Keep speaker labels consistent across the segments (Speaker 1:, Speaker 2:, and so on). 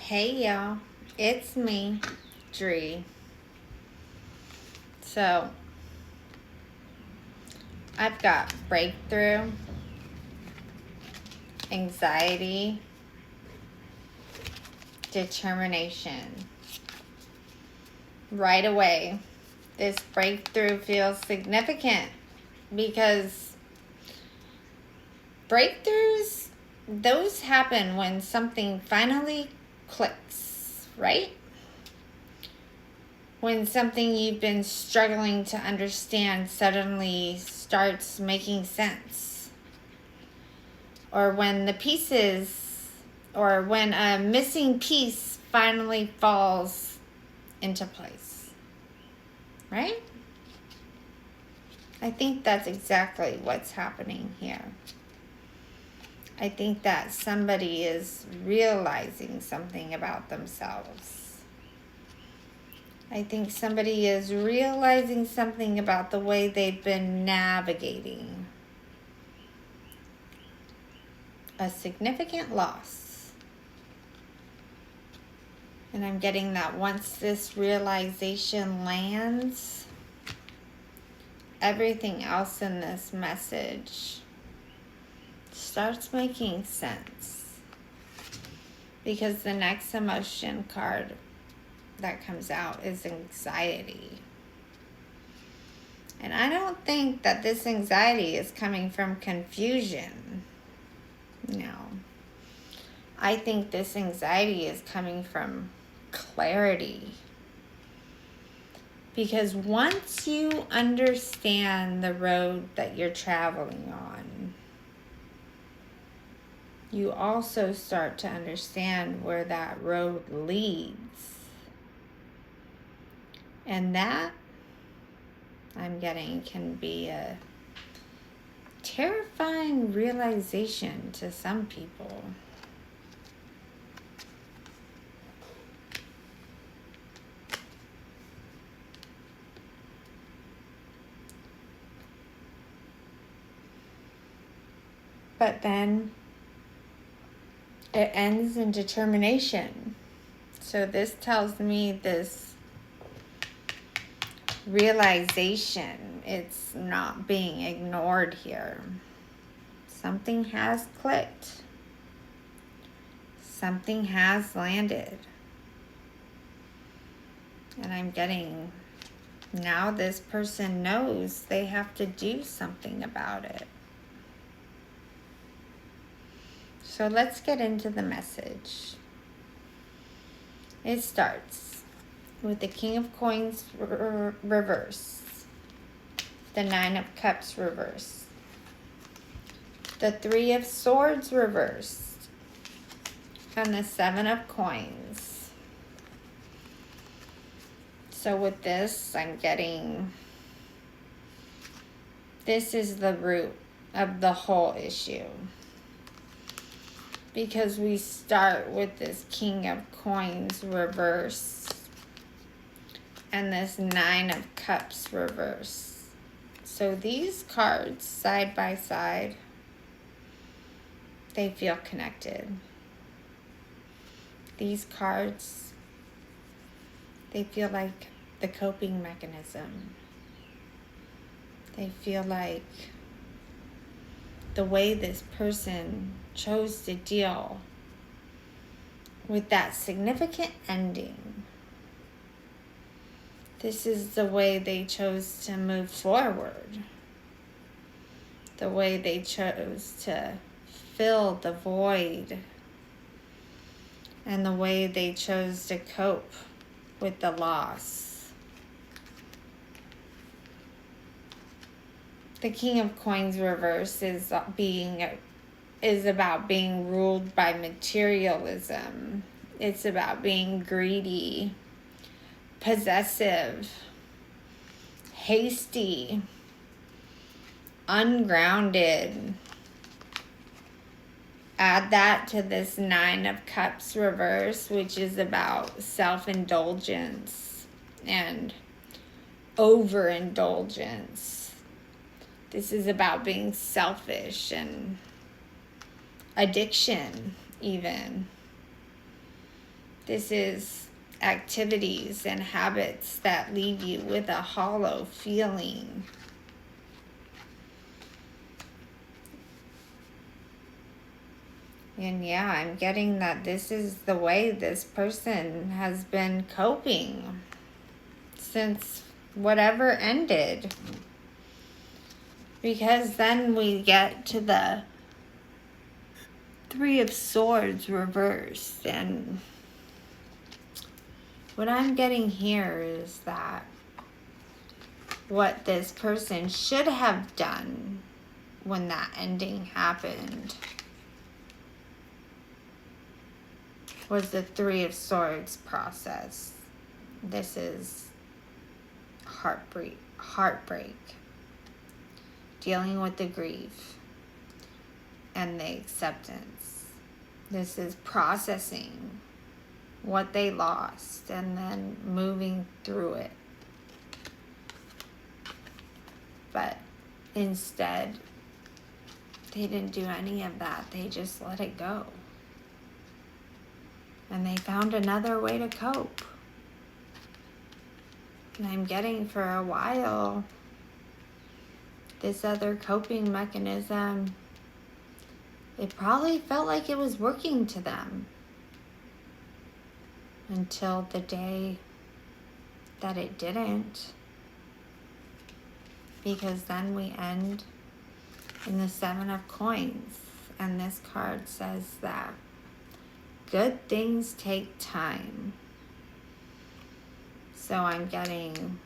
Speaker 1: Hey y'all, it's me, Dree. So, I've got breakthrough, anxiety, determination. Right away, this breakthrough feels significant because breakthroughs, those happen when something finally clicks, right? When something you've been struggling to understand suddenly starts making sense. Or when the pieces, or when a missing piece finally falls into place. Right? I think that's exactly what's happening here. I think that somebody is realizing something about themselves. I think somebody is realizing something about the way they've been navigating a significant loss. And I'm getting that once this realization lands, everything else in this message starts making sense. Because the next emotion card that comes out is anxiety. And I don't think that this anxiety is coming from confusion. No. I think this anxiety is coming from clarity. Because once you understand the road that you're traveling on, you also start to understand where that road leads. And that, I'm getting, can be a terrifying realization to some people. But then it ends in determination. So this tells me this realization, it's not being ignored here. Something has clicked. Something has landed. And I'm getting, now this person knows they have to do something about it. So let's get into the message. It starts with the King of Coins reverse, the Nine of Cups reversed, the Three of Swords reversed, and the Seven of Coins. So with this, I'm getting, this is the root of the whole issue. Because we start with this King of Coins reverse and this Nine of Cups reverse. So these cards side by side, they feel connected. These cards, they feel like the coping mechanism. They feel like the way this person chose to deal with that significant ending. This is the way they chose to move forward. The way they chose to fill the void. And the way they chose to cope with the loss. The King of Coins reverse is about being ruled by materialism. It's about being greedy, possessive, hasty, ungrounded. Add that to this Nine of Cups reverse, which is about self-indulgence and overindulgence. This is about being selfish and addiction, even. This is activities and habits that leave you with a hollow feeling. And yeah, I'm getting that this is the way this person has been coping since whatever ended. Because then we get to the Three of Swords reversed. And what I'm getting here is that what this person should have done when that ending happened was the Three of Swords process. This is heartbreak, dealing with the grief and the acceptance. This is processing what they lost and then moving through it. But instead, they didn't do any of that. They just let it go. And they found another way to cope. And I'm getting for a while, this other coping mechanism, it probably felt like it was working to them. Until the day that it didn't. Because then we end in the Seven of Coins. And this card says that good things take time. So I'm getting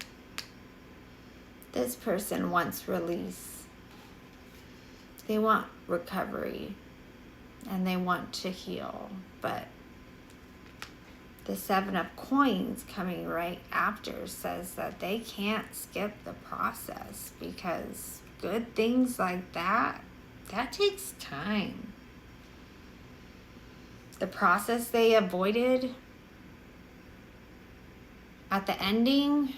Speaker 1: this person wants release. They want recovery. And they want to heal. But the Seven of Coins coming right after says that they can't skip the process. Because good things like that takes time. The process they avoided at the ending,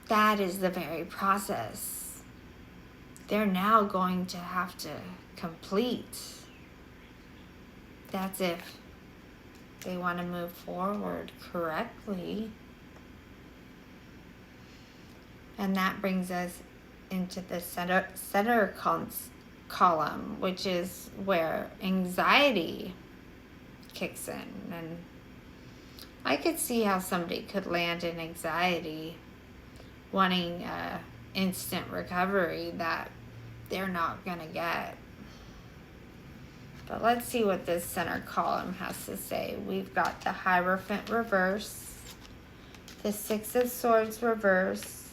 Speaker 1: that is the very process they're now going to have to complete. That's if they want to move forward correctly. And that brings us into the center column, which is where anxiety kicks in. And I could see how somebody could land in anxiety, wanting instant recovery that they're not going to get. But let's see what this center column has to say. We've got the Hierophant reverse, the Six of Swords reverse,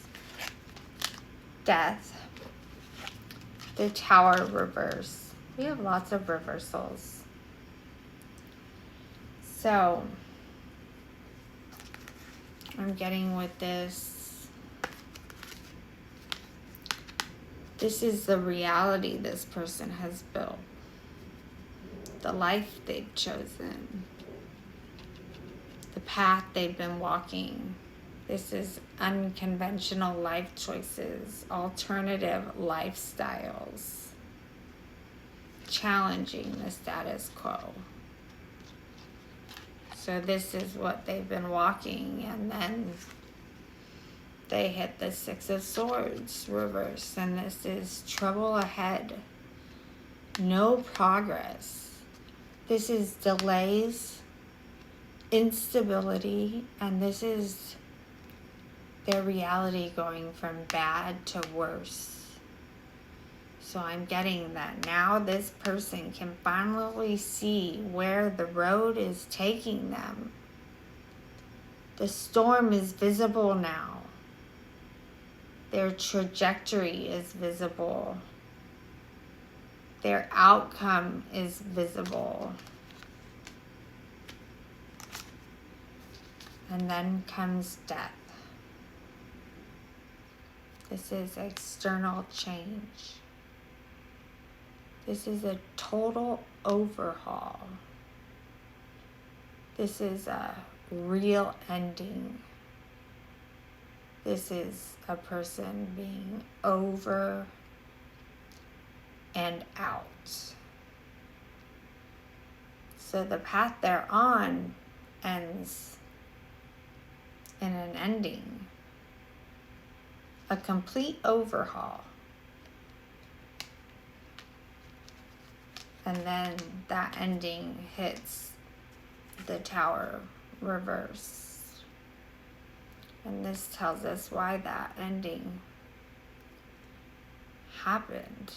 Speaker 1: Death, the Tower reverse. We have lots of reversals. So I'm getting with this. This is the reality this person has built. The life they've chosen. The path they've been walking. This is unconventional life choices, alternative lifestyles, challenging the status quo. So this is what they've been walking, and then they hit the Six of Swords reverse, and this is trouble ahead, no progress. This is delays, instability, and this is their reality going from bad to worse. So I'm getting that now this person can finally see where the road is taking them. The storm is visible now. Their trajectory is visible. Their outcome is visible. And then comes death. This is external change. This is a total overhaul. This is a real ending. This is a person being over and out. So the path they're on ends in an ending, a complete overhaul. And then that ending hits the Tower reverse. And this tells us why that ending happened.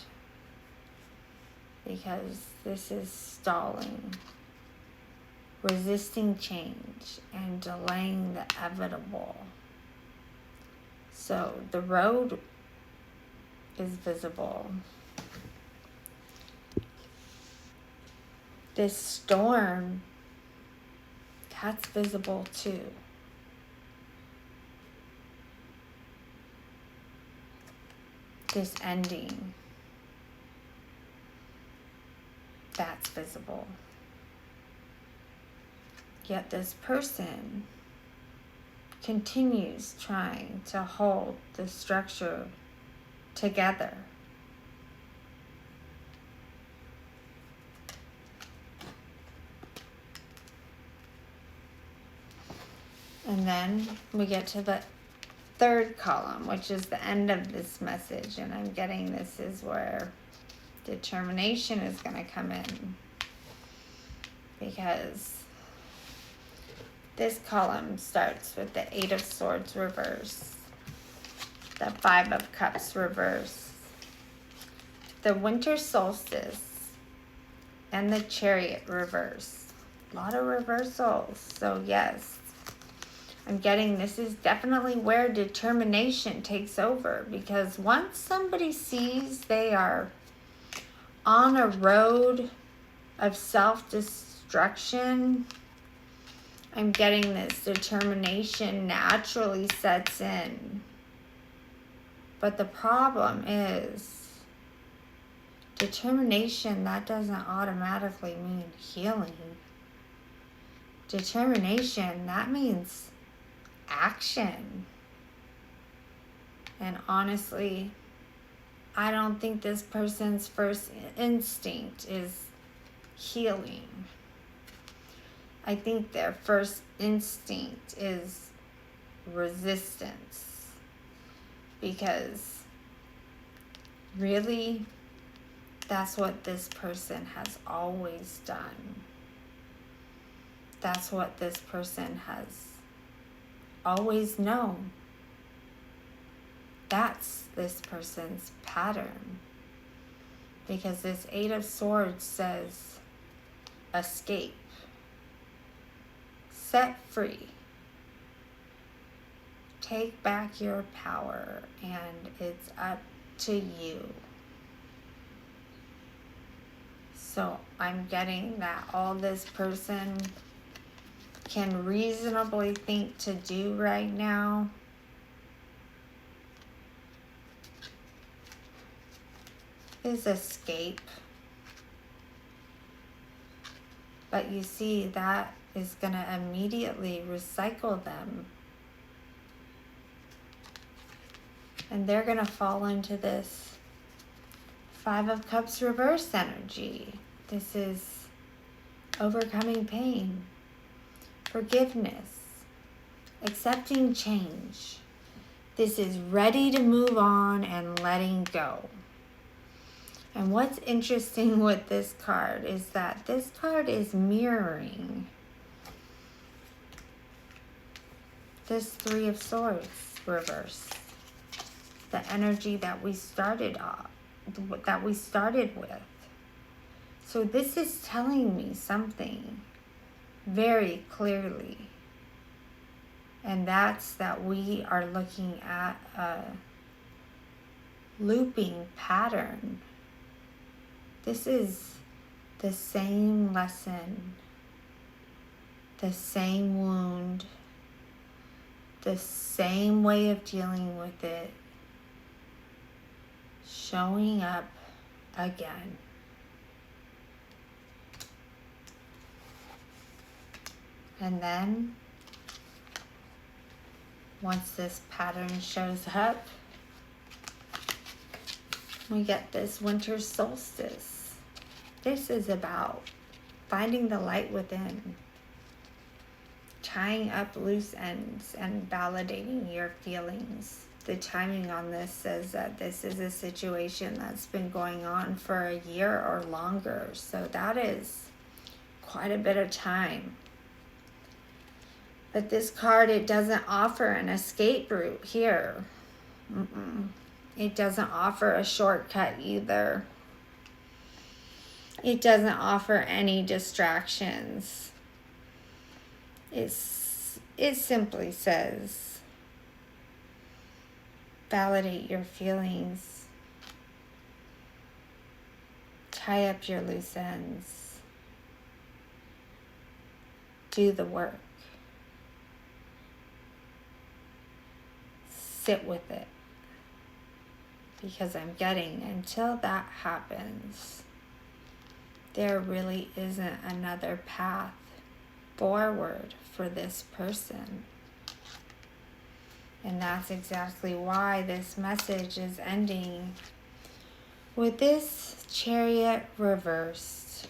Speaker 1: Because this is stalling, resisting change, and delaying the inevitable. So the road is visible. This storm, that's visible too. This ending, that's visible. Yet this person continues trying to hold the structure together. And then we get to the third column, which is the end of this message. And I'm getting this is where determination is going to come in. Because this column starts with the 8 of Swords reverse, the 5 of Cups reverse, the Winter Solstice, and the Chariot reverse. A lot of reversals. So yes, I'm getting this is definitely where determination takes over, because once somebody sees they are on a road of self-destruction, I'm getting this determination naturally sets in. But the problem is determination, that doesn't automatically mean healing. Determination, that means action. And honestly, I don't think this person's first instinct is healing. I think their first instinct is resistance. Because really, that's what this person has always done. That's what this person has always known. That's this person's pattern. Because this 8 of Swords says escape, set free, take back your power, and it's up to you. So I'm getting that all this person can reasonably think to do right now is escape. But you see, that is going to immediately recycle them. And they're going to fall into this 5 of Cups reverse energy. This is overcoming pain, forgiveness, accepting change. This is ready to move on and letting go. And what's interesting with this card is that this card is mirroring this 3 of Swords reverse, the energy that we started with. So this is telling me something very clearly. And that's that we are looking at a looping pattern. This is the same lesson, the same wound, the same way of dealing with it, showing up again. And then, once this pattern shows up, we get this winter solstice. This is about finding the light within, tying up loose ends and validating your feelings. The timing on this says that this is a situation that's been going on for a year or longer. So that is quite a bit of time. But this card, it doesn't offer an escape route here. It doesn't offer a shortcut either. It doesn't offer any distractions. It simply says, validate your feelings. Tie up your loose ends. Do the work. Sit with it. Because I'm getting, until that happens, there really isn't another path forward for this person. And that's exactly why this message is ending with this Chariot reversed.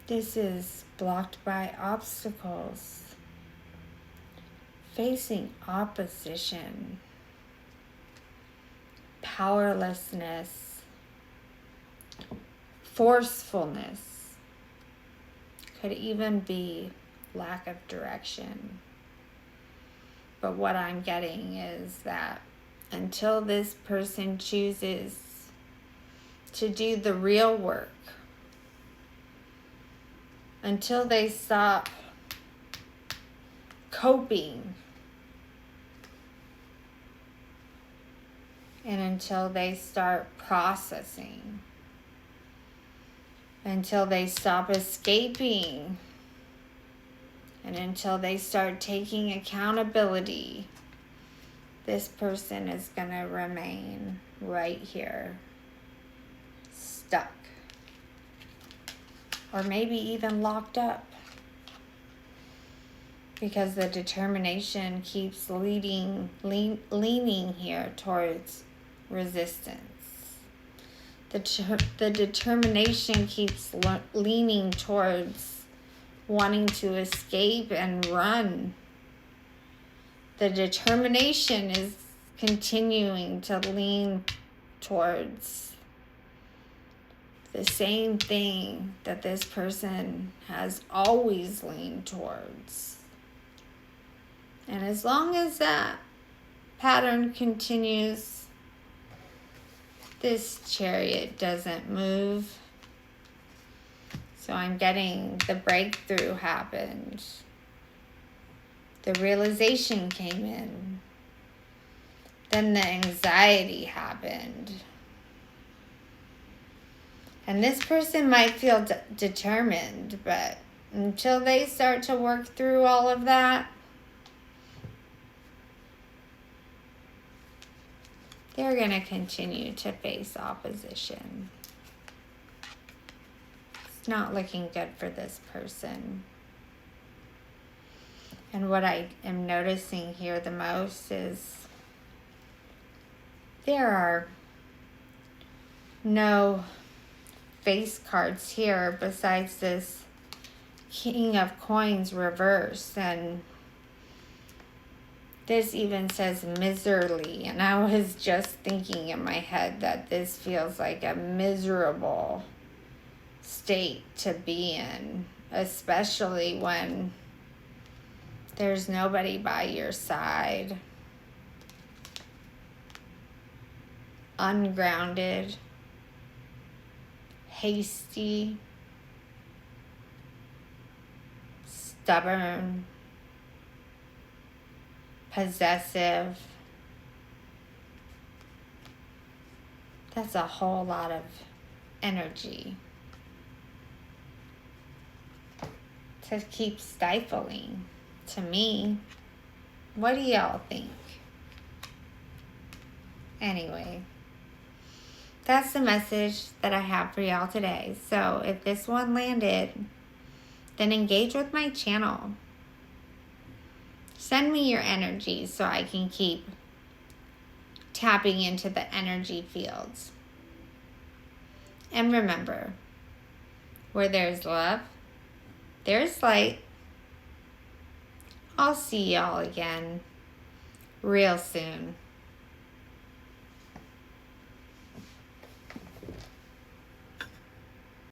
Speaker 1: This is blocked by obstacles, facing opposition, powerlessness, forcefulness, could even be lack of direction. But what I'm getting is that until this person chooses to do the real work, until they stop coping, and until they start processing, until they stop escaping, and until they start taking accountability, this person is going to remain right here, stuck, or maybe even locked up, because the determination keeps leaning here towards resistance. The determination keeps leaning towards wanting to escape and run. The determination is continuing to lean towards the same thing that this person has always leaned towards. And as long as that pattern continues, this Chariot doesn't move. So I'm getting the breakthrough happened. The realization came in. Then the anxiety happened. And this person might feel determined, but until they start to work through all of that, they're going to continue to face opposition. It's not looking good for this person. And what I am noticing here the most is there are no face cards here besides this King of Coins reverse, and this even says miserly, and I was just thinking in my head that this feels like a miserable state to be in, especially when there's nobody by your side. Ungrounded, hasty, stubborn, possessive. That's a whole lot of energy to keep stifling, to me. What do y'all think? Anyway, that's the message that I have for y'all today. So if this one landed, then engage with my channel. Send me your energy so I can keep tapping into the energy fields. And remember, Where there's love, there's light. I'll see y'all again real soon.